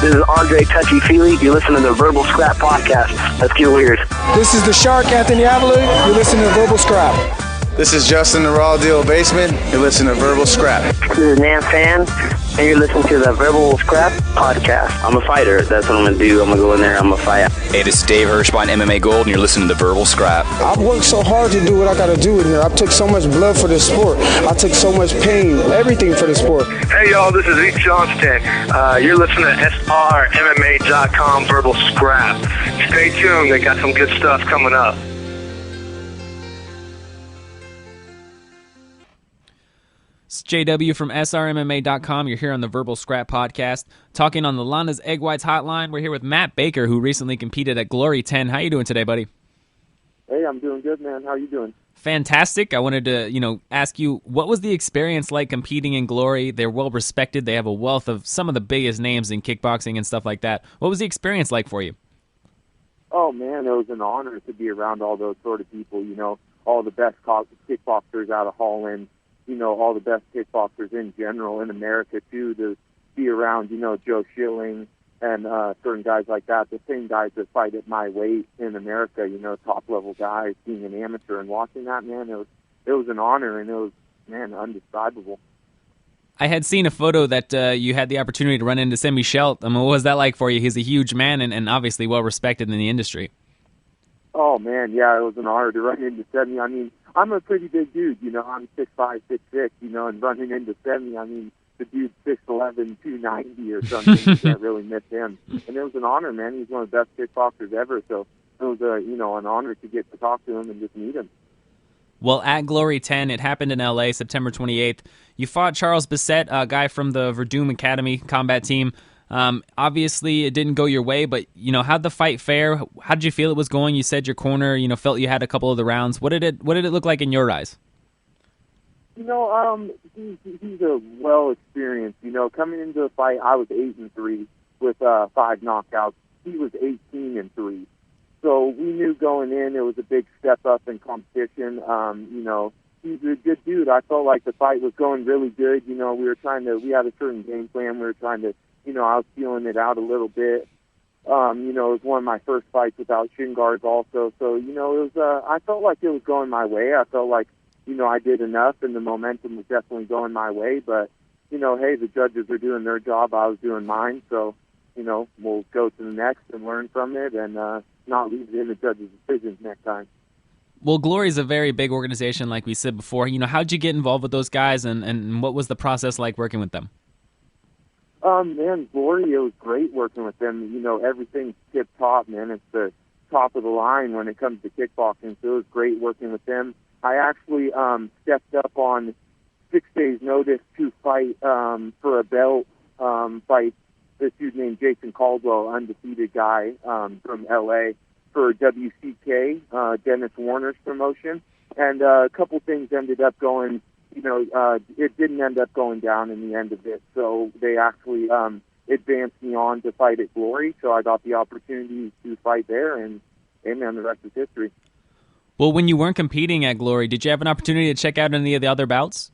This is Andre Touchy-Feely. You listen to the Verbal Scrap Podcast. Let's get weird. This is the Shark, Anthony Avila. You're listening to Verbal Scrap. This is Justin, the Raw Deal Basement. You're listening to Verbal Scrap. This is Nan Fan, and you're listening to the Verbal Scrap Podcast. I'm a fighter. That's what I'm going to do. I'm going to go in there. I'm going to fight. Hey, this is Dave Hirschbein, MMA Gold, and you're listening to the Verbal Scrap. I've worked so hard to do what I got to do in here. I took so much blood for this sport. I took so much pain, everything for the sport. Hey, y'all, this is Zeke Johnston. You're listening to SRMMA.com Verbal Scrap. Stay tuned. They got some good stuff coming up. It's JW from SRMMA.com. You're here on the Verbal Scrap Podcast, talking on the Londa's Egg Whites Hotline. We're here with Matt Baker, who recently competed at Glory 10. How you doing today, buddy? Hey, I'm doing good, man. How are you doing? Fantastic. I wanted to, ask you, what was the experience like competing in Glory? They're well respected. They have a wealth of some of the biggest names in kickboxing and stuff like that. What was the experience like for you? Oh, man, it was an honor to be around all those sort of people, all the best kickboxers out of Holland, all the best kickboxers in general in America, too, to be around, Joe Schilling and certain guys like that, the same guys that fight at my weight in America, top-level guys, being an amateur and watching that, man, it was an honor, and it was, man, undescribable. I had seen a photo that you had the opportunity to run into Semi Schelt. I mean, what was that like for you? He's a huge man and obviously well-respected in the industry. Oh, man, yeah, it was an honor to run into Semi. I mean, I'm a pretty big dude, I'm 6'5", 6'6", and running into Semi, I mean, the dude's 6'11", 290 or something. You can't really miss him. And it was an honor, man. He's one of the best kickboxers ever, so it was, an honor to get to talk to him and just meet him. Well, at Glory 10, it happened in L.A., September 28th. You fought Charles Bissett, a guy from the Verdum Academy combat team. Obviously, it didn't go your way, but, how'd the fight fare? How did you feel it was going? You said your corner, felt you had a couple of the rounds. What did it look like in your eyes? He's a well-experienced, coming into the fight, I was 8-3 with 5 knockouts. He was 18-3. So we knew going in it was a big step up in competition. He's a good dude. I felt like the fight was going really good. We had a certain game plan. We were trying to, I was feeling it out a little bit. It was one of my first fights without shin guards also. So, it was, I felt like it was going my way. I felt like, I did enough and the momentum was definitely going my way. But, hey, the judges are doing their job. I was doing mine. So, we'll go to the next and learn from it and not leave it in the judges' decisions next time. Well, Glory is a very big organization, like we said before. How'd you get involved with those guys, and what was the process like working with them? Man, Glory, it was great working with them. Everything's tip-top, man. It's the top of the line when it comes to kickboxing, so it was great working with them. I actually stepped up on 6 days' notice to fight for a belt fight. This dude named Jason Caldwell, undefeated guy from L.A., for WCK, Dennis Warner's promotion. And a couple things ended up going, it didn't end up going down in the end of it. So they actually advanced me on to fight at Glory. So I got the opportunity to fight there, and the rest is history. Well, when you weren't competing at Glory, did you have an opportunity to check out any of the other bouts?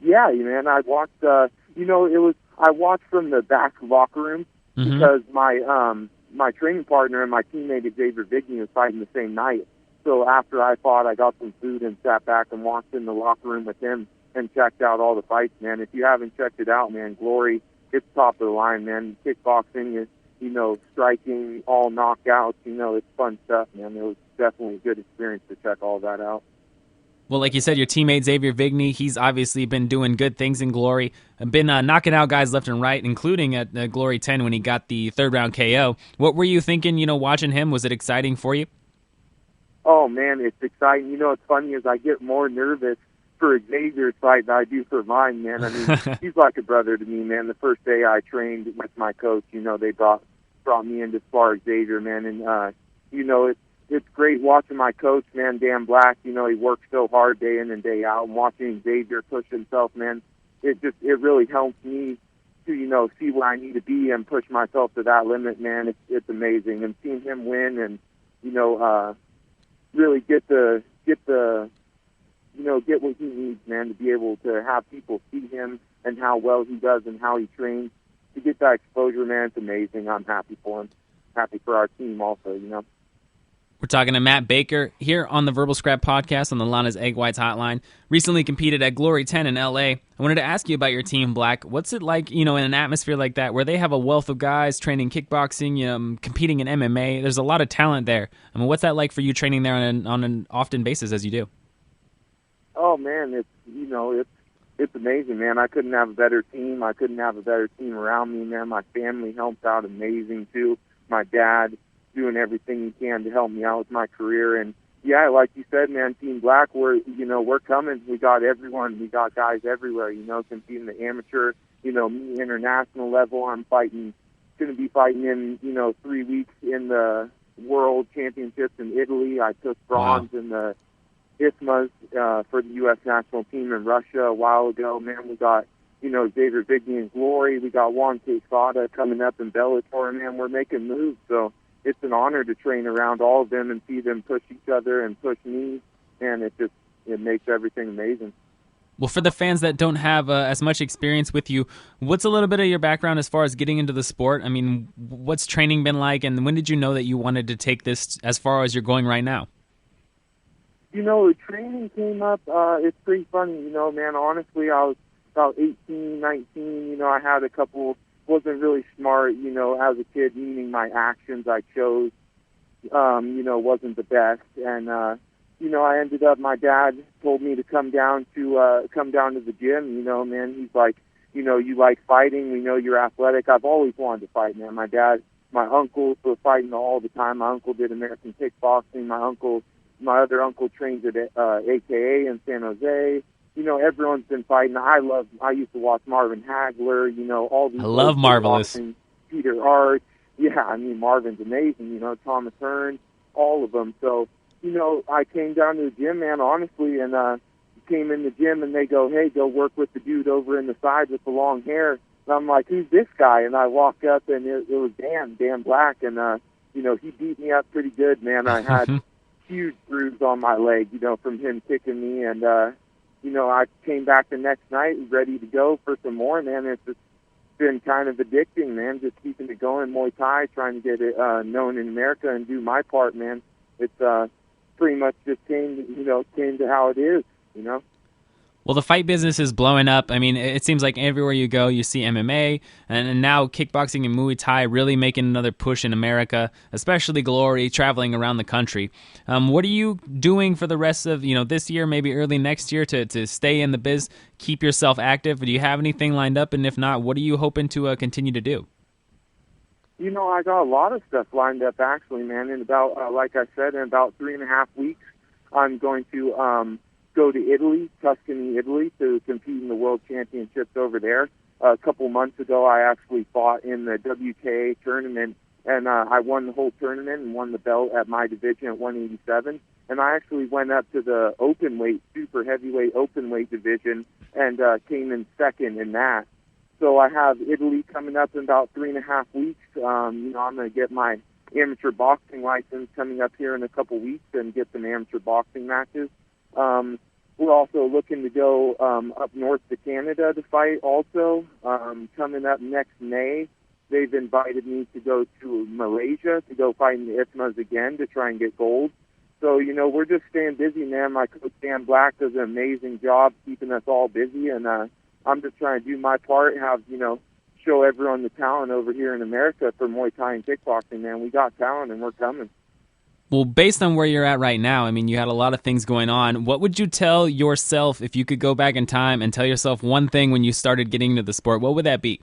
Yeah, man. I watched, I watched from the back locker room because my training partner and my teammate Xavier Vigny was fighting the same night. So after I fought, I got some food and sat back and walked in the locker room with him and checked out all the fights, man. If you haven't checked it out, man, Glory, it's top of the line, man. Kickboxing is, striking, all knockouts, it's fun stuff, man. It was definitely a good experience to check all that out. Well, like you said, your teammate Xavier Vigny, he's obviously been doing good things in Glory, been knocking out guys left and right, including at Glory 10 when he got the third-round KO. What were you thinking, watching him? Was it exciting for you? Oh, man, it's exciting. What's funny is I get more nervous for Xavier's fight than I do for mine, man. I mean, he's like a brother to me, man. The first day I trained with my coach, they brought me in to spar Xavier, man, and, it's great watching my coach, man, Dan Black. He works so hard day in and day out. And watching Xavier push himself, man, it really helps me to, see where I need to be and push myself to that limit, man. It's amazing. And seeing him win and, really get what he needs, man, to be able to have people see him and how well he does and how he trains. to get that exposure, man, it's amazing. I'm happy for him. Happy for our team also, you know. We're talking to Matt Baker here on the Verbal Scrap podcast on the Lana's Egg Whites hotline. Recently competed at Glory 10 in LA. I wanted to ask you about your team, Black. What's it like, in an atmosphere like that where they have a wealth of guys training kickboxing, competing in MMA? There's a lot of talent there. I mean, what's that like for you training there on an often basis as you do? Oh man, it's amazing, man. I couldn't have a better team. I couldn't have a better team around me, man. My family helped out amazing too. My dad doing everything he can to help me out with my career. And yeah, like you said, man, Team Black, we're coming. We got everyone. We got guys everywhere, competing the amateur, me international level. I'm going to be fighting in, 3 weeks in the World Championships in Italy. I took bronze in the ISMAs for the U.S. national team in Russia a while ago. Man, we got, Xavier Bigby in Glory. We got Juan Quesada coming up in Bellator. Man, we're making moves. So it's an honor to train around all of them and see them push each other and push me. And it makes everything amazing. Well, for the fans that don't have as much experience with you, what's a little bit of your background as far as getting into the sport? I mean, what's training been like, and when did you know that you wanted to take this as far as you're going right now? The training came up. It's pretty funny, man. Honestly, I was about 18, 19. I had a couple, wasn't really smart, as a kid, meaning my actions I chose, wasn't the best. And, I ended up, my dad told me to come down to the gym, man. He's like, you like fighting. We know you're athletic. I've always wanted to fight, man. My uncles were fighting all the time. My uncle did American kickboxing. My other uncle trains at AKA in San Jose. Everyone's been fighting. I used to watch Marvin Hagler, all these. I love Marvelous. Peter Hart. Yeah, I mean, Marvin's amazing, Thomas Hearn, all of them. So, I came down to the gym, man, honestly, and came in the gym, and they go, hey, go work with the dude over in the side with the long hair. And I'm like, who's this guy? And I walked up, and it was Dan Black, and, he beat me up pretty good, man. I had huge bruise on my leg, from him kicking me. And, I came back the next night ready to go for some more, man. It's just been kind of addicting, man, just keeping it going. Muay Thai, trying to get it known in America and do my part, man. It's pretty much just came to how it is, Well, the fight business is blowing up. I mean, it seems like everywhere you go, you see MMA, and now kickboxing and Muay Thai really making another push in America, especially Glory, traveling around the country. What are you doing for the rest of this year, maybe early next year, to stay in the biz, keep yourself active? Do you have anything lined up? And if not, what are you hoping to continue to do? I got a lot of stuff lined up, actually, man. In about, like I said, in about 3.5 weeks, I'm going to go to Italy, Tuscany, Italy, to compete in the World Championships over there. A couple months ago, I actually fought in the WKA tournament, and I won the whole tournament and won the belt at my division at 187. And I actually went up to the open weight, super heavyweight open weight division, and came in second in that. So I have Italy coming up in about 3.5 weeks. I'm going to get my amateur boxing license coming up here in a couple weeks and get some amateur boxing matches. We're also looking to go up north to Canada to fight also. Coming up next May, they've invited me to go to Malaysia to go fight in the ISMAs again to try and get gold. So, we're just staying busy, man. My coach, Dan Black, does an amazing job keeping us all busy, and I'm just trying to do my part, show everyone the talent over here in America for Muay Thai and kickboxing, man. We got talent, and we're coming. Well, based on where you're at right now, I mean, you had a lot of things going on. What would you tell yourself if you could go back in time and tell yourself one thing when you started getting into the sport? What would that be?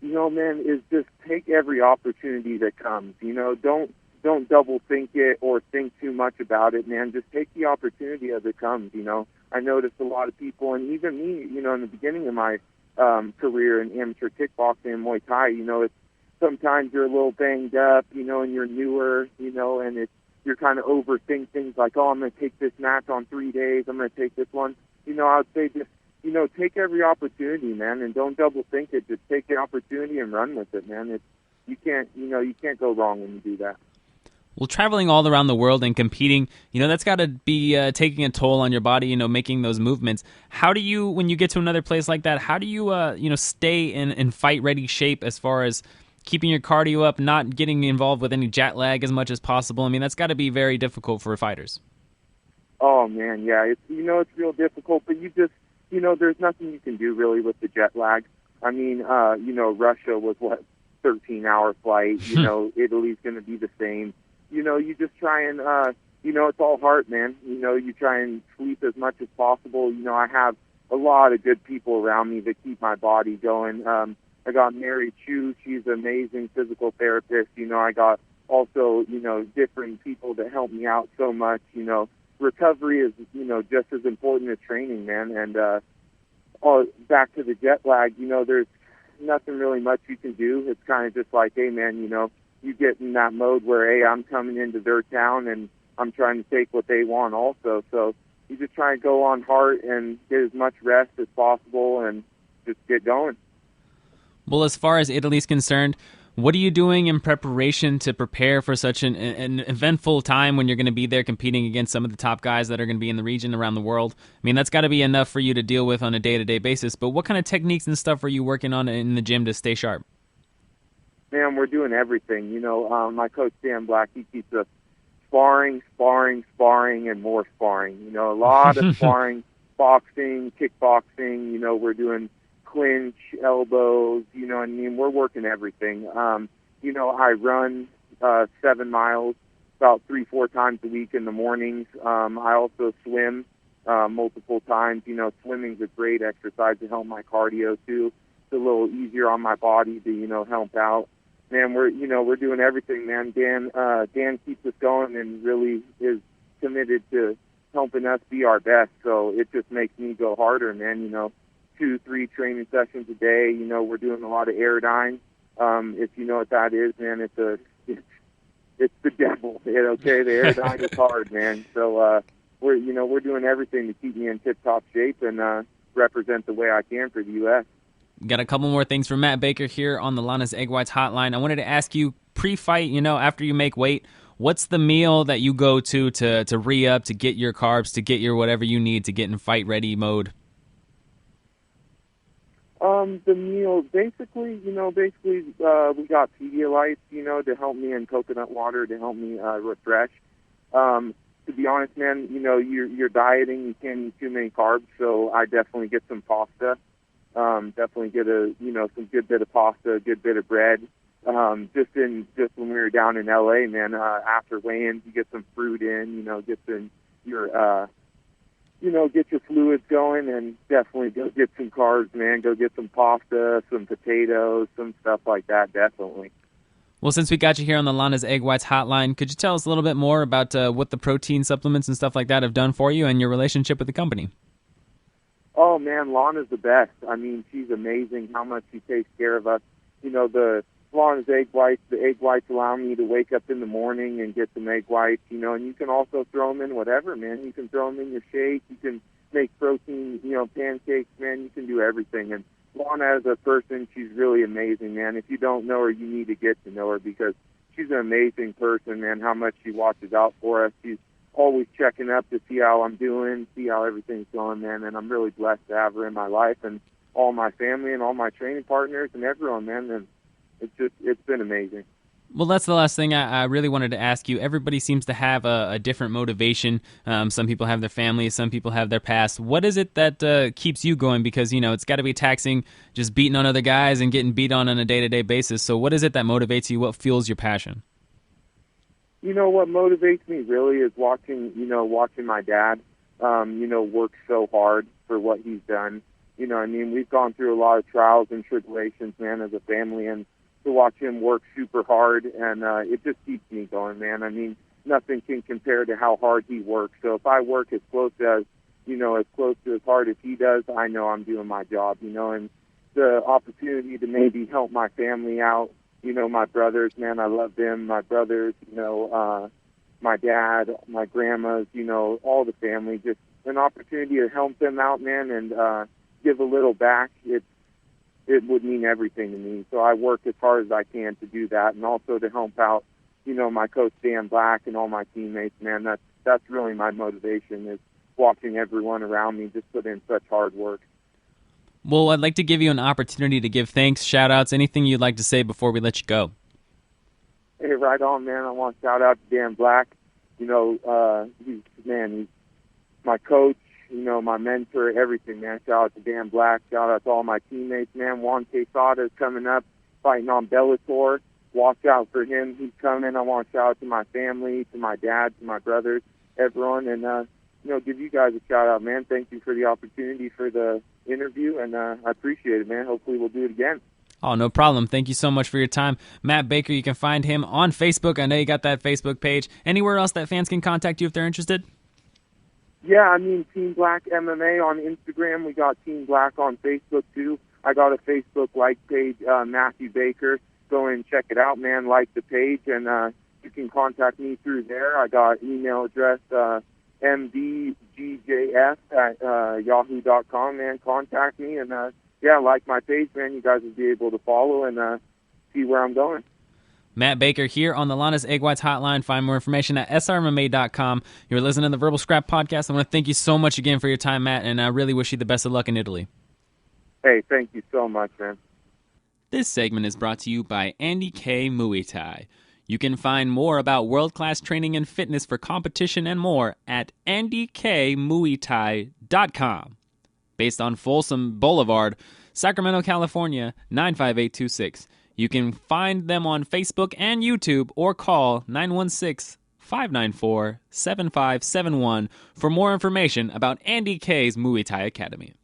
Man, is just take every opportunity that comes. Don't double think it or think too much about it, man. Just take the opportunity as it comes, I noticed a lot of people, and even me, in the beginning of my career in amateur kickboxing and Muay Thai, it's sometimes you're a little banged up, and you're newer, and you're kind of overthink things like, oh, I'm going to take this match on 3 days, I'm going to take this one. I would say just, take every opportunity, man, and don't double think it. Just take the opportunity and run with it, man. You can't go wrong when you do that. Well, traveling all around the world and competing, that's got to be taking a toll on your body, making those movements. How do you, when you get to another place like that, how do you, stay in fight-ready shape as far as keeping your cardio up, not getting involved with any jet lag as much as possible? I mean, that's got to be very difficult for fighters. Oh man, yeah, it's real difficult, but you just, there's nothing you can do really with the jet lag. I mean, Russia was 13-hour flight. Italy's going to be the same. You just try and, it's all heart, man. You try and sleep as much as possible. I have a lot of good people around me that keep my body going. I got Mary Chu. She's an amazing physical therapist. I got also, different people that help me out so much. Recovery is, just as important as training, man. And back to the jet lag, there's nothing really much you can do. It's kind of just like, hey, man, you get in that mode where, hey, I'm coming into their town and I'm trying to take what they want also. So you just try and go on heart and get as much rest as possible and just get going. Well, as far as Italy's concerned, what are you doing in preparation to prepare for such an eventful time when you're going to be there competing against some of the top guys that are going to be in the region around the world? I mean, that's got to be enough for you to deal with on a day-to-day basis, but what kind of techniques and stuff are you working on in the gym to stay sharp? Man, we're doing everything. My coach, Dan Black, he keeps us sparring, and more sparring. A lot of sparring, boxing, kickboxing. We're doing clinch, elbows, we're working everything. I run 7 miles about 3-4 times a week in the mornings. I also swim multiple times. Swimming's a great exercise to help my cardio too. It's a little easier on my body to, help out. Man, we're doing everything, man. Dan keeps us going and really is committed to helping us be our best. So it just makes me go harder, man. 2-3 training sessions a day. We're doing a lot of aerodyne. If you know what that is, man, it's the devil. Okay, the aerodyne is hard, man. So we're doing everything to keep me in tip-top shape and represent the way I can for the U.S. Got a couple more things from Matt Baker here on the Lana's Egg Whites hotline. I wanted to ask you, pre-fight, after you make weight, what's the meal that you go to re-up, to get your carbs, to get your whatever you need to get in fight-ready mode? The meal, basically, we got Pedialyte, to help me, and coconut water to help me refresh. To be honest, man, you're dieting, you can't eat too many carbs, so I definitely get some pasta. Definitely get some good bit of pasta, a good bit of bread. Just when we were down in LA, man, after weigh-ins, you get some fruit in, get your fluids going, and definitely go get some carbs, man. Go get some pasta, some potatoes, some stuff like that, definitely. Well, since we got you here on the Lana's Egg Whites hotline, could you tell us a little bit more about what the protein supplements and stuff like that have done for you and your relationship with the company? Oh, man, Lana's the best. I mean, she's amazing how much she takes care of us. The Lana's Egg Whites, the egg whites allow me to wake up in the morning and get some egg whites, and you can also throw them in whatever, man. You can throw them in your shake. You can make protein, pancakes, man. You can do everything. And Lana, as a person, she's really amazing, man. If you don't know her, you need to get to know her because she's an amazing person, man, how much she watches out for us. She's always checking up to see how I'm doing, see how everything's going, man. And I'm really blessed to have her in my life and all my family and all my training partners and everyone, man. And it's been amazing. Well, that's the last thing I really wanted to ask you. Everybody seems to have a different motivation. Some people have their families, some people have their past. What is it that keeps you going? Because, it's got to be taxing just beating on other guys and getting beat on a day-to-day basis. So what is it that motivates you? What fuels your passion? What motivates me really is watching my dad, work so hard for what he's done. We've gone through a lot of trials and tribulations, man, as a family, and to watch him work super hard, and it just keeps me going, man. I mean, nothing can compare to how hard he works. So if I work as close to as hard as he does, I know I'm doing my job, and the opportunity to maybe help my family out, my brothers, man, I love them, my brothers, my dad, my grandmas, all the family, just an opportunity to help them out, man, and give a little back. It would mean everything to me. So I work as hard as I can to do that, and also to help out, my coach Dan Black and all my teammates, man, that's really my motivation, is watching everyone around me just put in such hard work. Well, I'd like to give you an opportunity to give thanks, shout-outs, anything you'd like to say before we let you go. Hey, right on, man. I want to shout out to Dan Black. He's my coach, my mentor, everything, man. Shout out to Dan Black. Shout out to all my teammates, man. Juan Quesada is coming up, fighting on Bellator. Watch out for him. He's coming. I want to shout out to my family, to my dad, to my brothers, everyone, and, give you guys a shout out, man. Thank you for the opportunity for the interview, and I appreciate it, man. Hopefully we'll do it again. Oh, no problem. Thank you so much for your time. Matt Baker, you can find him on Facebook. I know you got that Facebook page. Anywhere else that fans can contact you if they're interested? Yeah, Team Black MMA on Instagram. We got Team Black on Facebook, too. I got a Facebook like page, Matthew Baker. Go and check it out, man. Like the page, and you can contact me through there. I got email address, mdgjf@yahoo.com, man. Contact me, and like my page, man. You guys will be able to follow and see where I'm going. Matt Baker here on the Lannis Egg Whites Hotline. Find more information at srmma.com. You're listening to the Verbal Scrap Podcast. I want to thank you so much again for your time, Matt, and I really wish you the best of luck in Italy. Hey, thank you so much, man. This segment is brought to you by Andy K. Muay Thai. You can find more about world-class training and fitness for competition and more at andykmuaythai.com. Based on Folsom Boulevard, Sacramento, California, 95826. You can find them on Facebook and YouTube or call 916-594-7571 for more information about Andy K's Muay Thai Academy.